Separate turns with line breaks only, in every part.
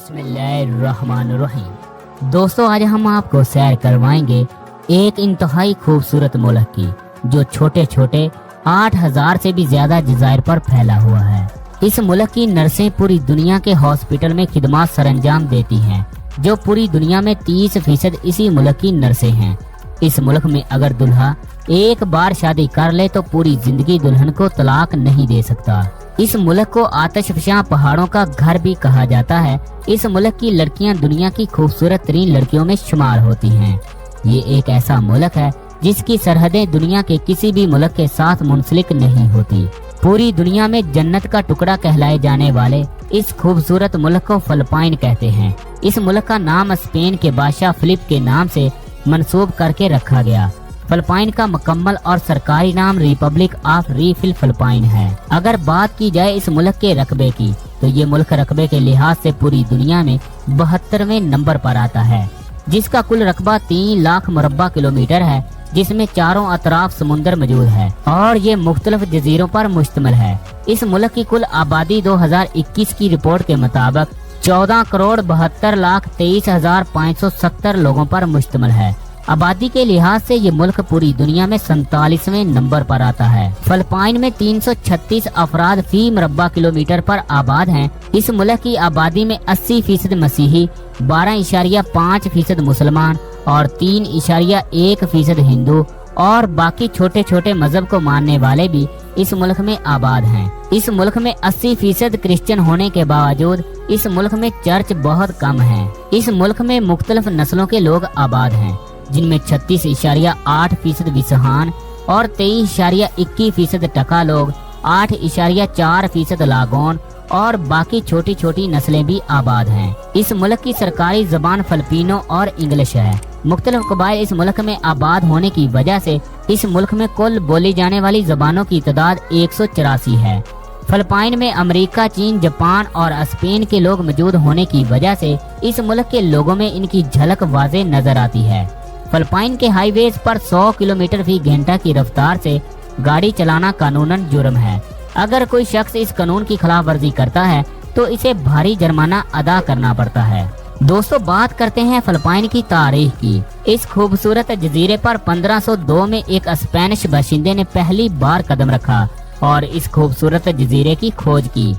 बिस्मिल्लाहिर्रहमानिर्रहीम। दोस्तों, आज हम आपको सैर करवाएंगे एक इंतहाई खूबसूरत मुल्क की, जो छोटे छोटे 8000 से भी ज्यादा जज़ायर पर फैला हुआ है। इस मुल्क की नर्सें पूरी दुनिया के हॉस्पिटल में खिदमत सरंजाम देती हैं, जो पूरी दुनिया में 30% इसी मुल्क की नर्सें हैं। इस मुल्क में अगर दुल्हा एक बार शादी कर ले तो पूरी जिंदगी दुल्हन को तलाक नहीं दे सकता। इस मुल्क को आतिशफशां पहाड़ों का घर भी कहा जाता है। इस मुल्क की लड़कियां दुनिया की खूबसूरत तरीन लड़कियों में शुमार होती हैं। ये एक ऐसा मुल्क है जिसकी सरहदें दुनिया के किसी भी मुल्क के साथ मुंसलिक नहीं होती। पूरी दुनिया में जन्नत का टुकड़ा कहलाए जाने वाले इस खूबसूरत मुल्क को फिलिपाइन कहते हैं। इस मुल्क का नाम स्पेन के बादशाह फिलिप के नाम से मंसूब करके रखा गया। फिलिपाइन का मुकम्मल और सरकारी नाम रिपब्लिक ऑफ रीफिल फिलिपाइन है। अगर बात की जाए इस मुल्क के रकबे की, तो ये मुल्क रकबे के लिहाज से पूरी दुनिया में 72वें नंबर पर आता है, जिसका कुल रकबा 3 लाख मुरब्बा किलोमीटर है, जिसमें चारों अतराफ समुंदर मौजूद है और ये मुख्तलिफ जजीरों पर मुश्तमिल है। इस मुल्क की कुल आबादी 2021 की रिपोर्ट के मुताबिक 14,72,23,570 लोगों पर मुश्तमिल है। आबादी के लिहाज से ये मुल्क पूरी दुनिया में 47वें नंबर पर आता है। फिलिपाइन में 336 अफराद फी मुरब्बा किलोमीटर पर आबाद हैं। इस मुल्क की आबादी में 80% मसीही, 12.5% मुसलमान और 3.1% हिंदू और बाकी छोटे छोटे मजहब को मानने वाले भी इस मुल्क में आबाद हैं। इस मुल्क में 80% क्रिश्चियन होने के बावजूद इस मुल्क में चर्च बहुत कम हैं। इस मुल्क में मुख्तलिफ नस्लों के लोग आबाद हैं, जिनमें 36.8% विसहान और 23.21% टका लोग, 8.4% लागोन और बाकी छोटी छोटी नस्लें भी आबाद हैं। इस मुल्क की सरकारी जबान फिलिपिनो और इंग्लिश है। मुख्तलिफ कबाइल इस मुल्क में आबाद होने की वजह से इस मुल्क में कुल बोली जाने वाली जबानों की तादाद 184 है। फिलिपाइन में अमेरिका, चीन, जापान और स्पेन के लोग मौजूद होने की वजह से इस मुल्क के लोगों में इनकी झलक वाज़ेह नजर आती है। फिलिपाइन के हाईवेज पर 100 किलोमीटर फी घंटा की रफ्तार से गाड़ी चलाना कानूनन जुर्म है। अगर कोई शख्स इस कानून की खिलाफ वर्जी करता है तो इसे भारी जुर्माना अदा करना पड़ता है। दोस्तों, बात करते हैं फिलिपाइन की तारीख की। इस खूबसूरत जजीरे पर 1502 में एक स्पेनिश बाशिंदे ने पहली बार कदम रखा और इस खूबसूरत जजीरे की खोज की।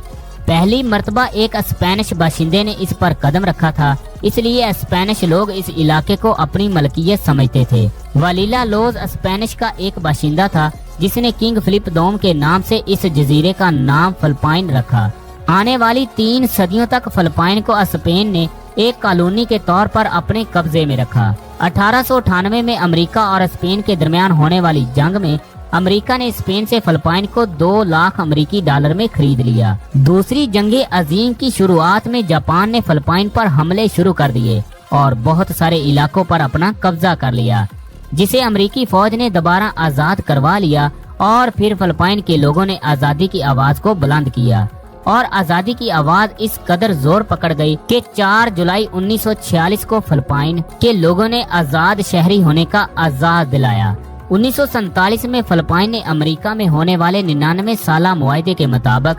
पहली मर्तबा एक स्पेनिश बाशिंदे ने इस पर कदम रखा था, इसलिए स्पेनिश लोग इस इलाके को अपनी मलकियत समझते थे। वालीला लोज स्पेनिश का एक बाशिंदा था, जिसने किंग फिलिप दोम के नाम से इस जजीरे का नाम फिलिपाइन रखा। आने वाली 3 सदियों तक फिलिपाइन को स्पेन ने एक कॉलोनी के तौर पर अपने कब्जे में रखा। 1898 में अमेरिका और स्पेन के दरमियान होने वाली जंग में अमेरिका ने स्पेन से फिलिपाइन को 2 लाख अमेरिकी डॉलर में खरीद लिया। दूसरी जंग अजीम की शुरुआत में जापान ने फिलिपाइन पर हमले शुरू कर दिए और बहुत सारे इलाकों पर अपना कब्जा कर लिया, जिसे अमेरिकी फौज ने दोबारा आजाद करवा लिया और फिर फिलिपाइन के लोगों ने आजादी की आवाज को बुलंद किया और आजादी की आवाज इस कदर जोर पकड़ गई कि 4 जुलाई 1946 को फिलिपाइन के लोगों ने आजाद शहरी होने का आजाद दिलाया। 1947 में फिलिपाइन ने अमेरिका में होने वाले 99 साला मुआहदे के मुताबिक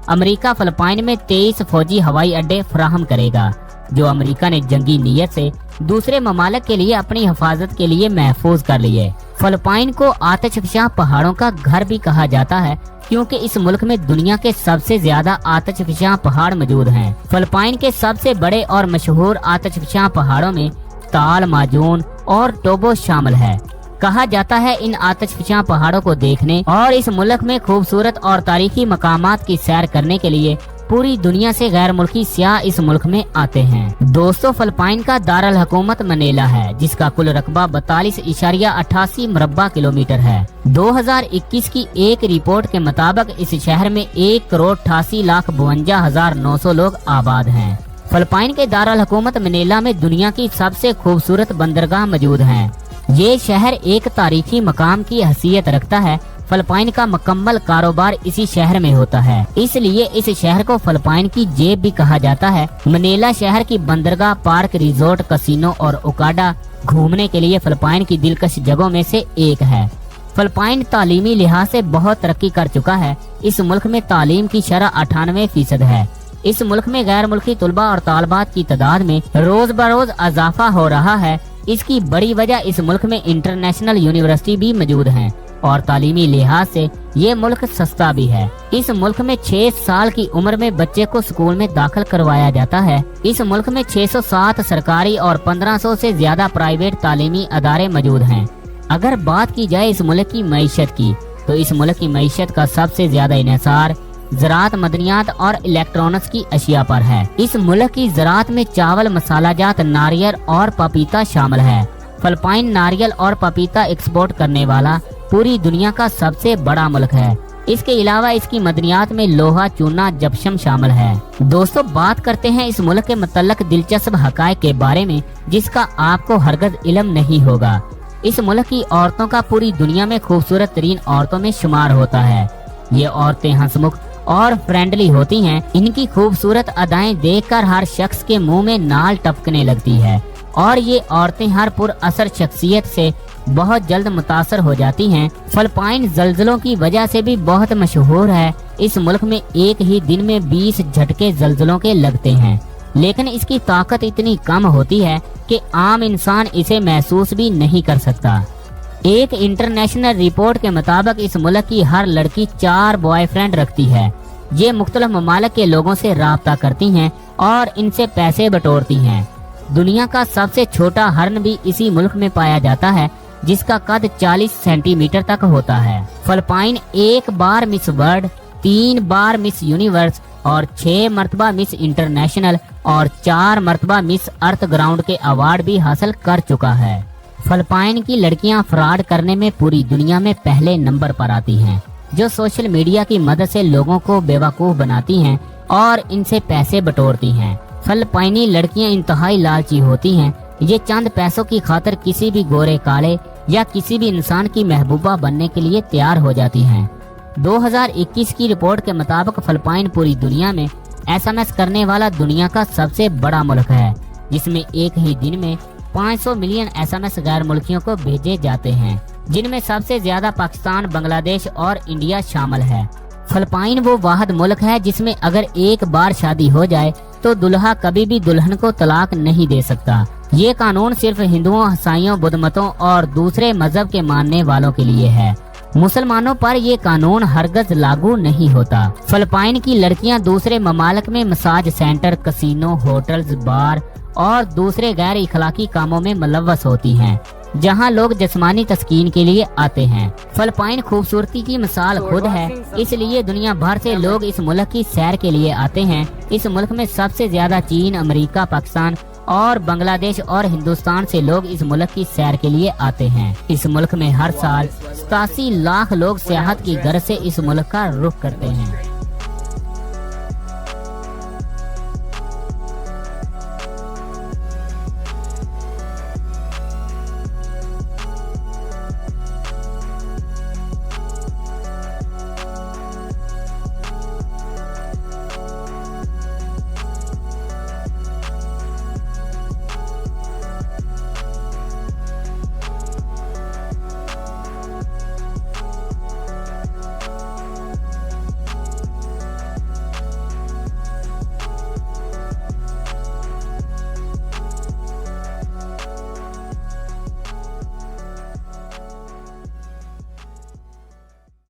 अमेरिका फिलिपाइन में 23 फौजी हवाई अड्डे फराहम करेगा, जो अमेरिका ने जंगी नीयत से दूसरे ममालिक के लिए अपनी हिफाजत के लिए महफूज कर लिए। फिलिपाइन को आतिशफशां पहाड़ों का घर भी कहा जाता है, क्योंकि इस मुल्क में दुनिया के सबसे ज्यादा आतिशफशां पहाड़ मौजूद हैं। फिलिपाइन के सबसे बड़े और मशहूर आतिशफशां पहाड़ों में ताल, माजून और टोबो शामिल है। कहा जाता है इन आतिशफशां पहाड़ों को देखने और इस मुल्क में खूबसूरत और तारीखी मकामात की सैर करने के लिए पूरी दुनिया से गैर मुल्की सियाह इस मुल्क में आते हैं। दोस्तों, फिलिपाइन का दारुल हुकूमत मनीला है, जिसका कुल रकबा 42.88 मुरब्बा किलोमीटर है। 2021 की एक रिपोर्ट के मुताबिक इस शहर में 1,88,52,900 लोग आबाद हैं। फिलिपाइन के दारुल हुकूमत मनीला में दुनिया की सबसे खूबसूरत बंदरगाह मौजूद है। ये शहर एक तारीखी मकाम की हैसियत रखता है। फिलिपाइन का मुकम्मल कारोबार इसी शहर में होता है, इसलिए इस शहर को फिलिपाइन की जेब भी कहा जाता है। मनीला शहर की बंदरगाह, पार्क, रिजोर्ट, कसिनो और ओकाडा घूमने के लिए फिलिपाइन की दिलकश जगहों में से एक है। फिलिपाइन तालीमी लिहाज से बहुत तरक्की कर चुका है। इस मुल्क में तालीम की शरह 98% है इस मुल्क में गैर मुल्की तलबा और तालबात की तादाद में रोज बरोज इजाफा हो रहा है। इसकी बड़ी वजह इस मुल्क में इंटरनेशनल यूनिवर्सिटी भी मौजूद हैं और तालीमी लिहाज से ये मुल्क सस्ता भी है। इस मुल्क में 6 साल की उम्र में बच्चे को स्कूल में दाखिल करवाया जाता है। इस मुल्क में 607 सरकारी और 1500 से ज्यादा प्राइवेट तालीमी अदारे मौजूद हैं। अगर बात की जाए इस मुल्क की मईशत की, तो इस मुल्क की मईशत का सबसे ज्यादा इन्हिसार ज़राअत, मदनियात और इलेक्ट्रॉनिक्स की अशिया पर है। इस मुल्क की ज़राअत में चावल, मसालाजात, नारियल और पपीता शामिल है। फिलिपाइन नारियल और पपीता एक्सपोर्ट करने वाला पूरी दुनिया का सबसे बड़ा मुल्क है। इसके अलावा इसकी मदनियात में लोहा, चूना, जप्सम शामिल है। दोस्तों, बात करते हैं इस मुल्क के मुतल्लक दिलचस्प हकायक के बारे में जिसका आपको हरगज इल्म नहीं होगा। इस मुल्क की औरतों का पूरी दुनिया में खूबसूरत तरीन औरतों में शुमार होता है। ये औरतें हंसमुख और फ्रेंडली होती हैं। इनकी खूबसूरत अदाएं देखकर हर शख्स के मुंह में नाल टपकने लगती है और ये औरतें हर पुरअसर शख्सियत से बहुत जल्द मुतासर हो जाती हैं। फिलिपाइन जल्जलों की वजह से भी बहुत मशहूर है। इस मुल्क में एक ही दिन में 20 झटके जल्जलों के लगते हैं, लेकिन इसकी ताकत इतनी कम होती है कि आम इंसान इसे महसूस भी नहीं कर सकता। एक इंटरनेशनल रिपोर्ट के मुताबिक इस मुल्क की हर लड़की 4 बॉयफ्रेंड रखती है। ये मुख्तलिफ ममालिक के लोगों से राब्ता करती हैं और इनसे पैसे बटोरती हैं। दुनिया का सबसे छोटा हरन भी इसी मुल्क में पाया जाता है, जिसका कद 40 सेंटीमीटर तक होता है। फिलिपाइन 1 बार मिस वर्ल्ड, 3 बार मिस यूनिवर्स और 6 मरतबा मिस इंटरनेशनल और 4 मरतबा मिस अर्थ ग्राउंड के अवार्ड भी हासिल कर चुका है। फिलिपाइन की लड़कियां फ्रॉड करने में पूरी दुनिया में पहले नंबर पर आती हैं, जो सोशल मीडिया की मदद से लोगों को बेवकूफ बनाती हैं और इनसे पैसे बटोरती हैं। फिलिपाइनी लड़कियां इंतहाई लालची होती हैं। ये चंद पैसों की खातिर किसी भी गोरे काले या किसी भी इंसान की महबूबा बनने के लिए तैयार हो जाती हैं। 2021 की रिपोर्ट के मुताबिक फिलिपाइन पूरी दुनिया में SMS करने वाला दुनिया का सबसे बड़ा मुल्क है, जिसमें एक ही दिन में 500 मिलियन SMS गैर मुल्कियों को भेजे जाते हैं, जिनमें सबसे ज्यादा पाकिस्तान, बांग्लादेश और इंडिया शामिल है। फिलिपाइन वो वाहिद मुल्क है जिसमें अगर एक बार शादी हो जाए तो दुल्हा कभी भी दुल्हन को तलाक नहीं दे सकता। ये कानून सिर्फ हिंदुओं, ईसाइयों, बुद्ध मतों और दूसरे मजहब के मानने वालों के लिए है। मुसलमानों पर ये कानून हरगज लागू नहीं होता। फिलिपाइन की लड़कियां दूसरे ममालिक में मसाज सेंटर, कसीनो, होटल्स, बार और दूसरे गैर इखलाकी कामों में मुलव्वस होती हैं, जहां लोग जिस्मानी तस्कीन के लिए आते हैं। फिलिपाइन खूबसूरती की मिसाल खुद है, इसलिए दुनिया भर से लोग इस मुल्क की सैर के लिए आते हैं। इस मुल्क में सबसे ज्यादा चीन, अमेरिका, पाकिस्तान और बांग्लादेश और हिंदुस्तान से लोग इस मुल्क की सैर के लिए आते हैं। इस मुल्क में हर साल 87 लाख लोग सियाहत की गर्ज से इस मुल्क का रुख करते हैं।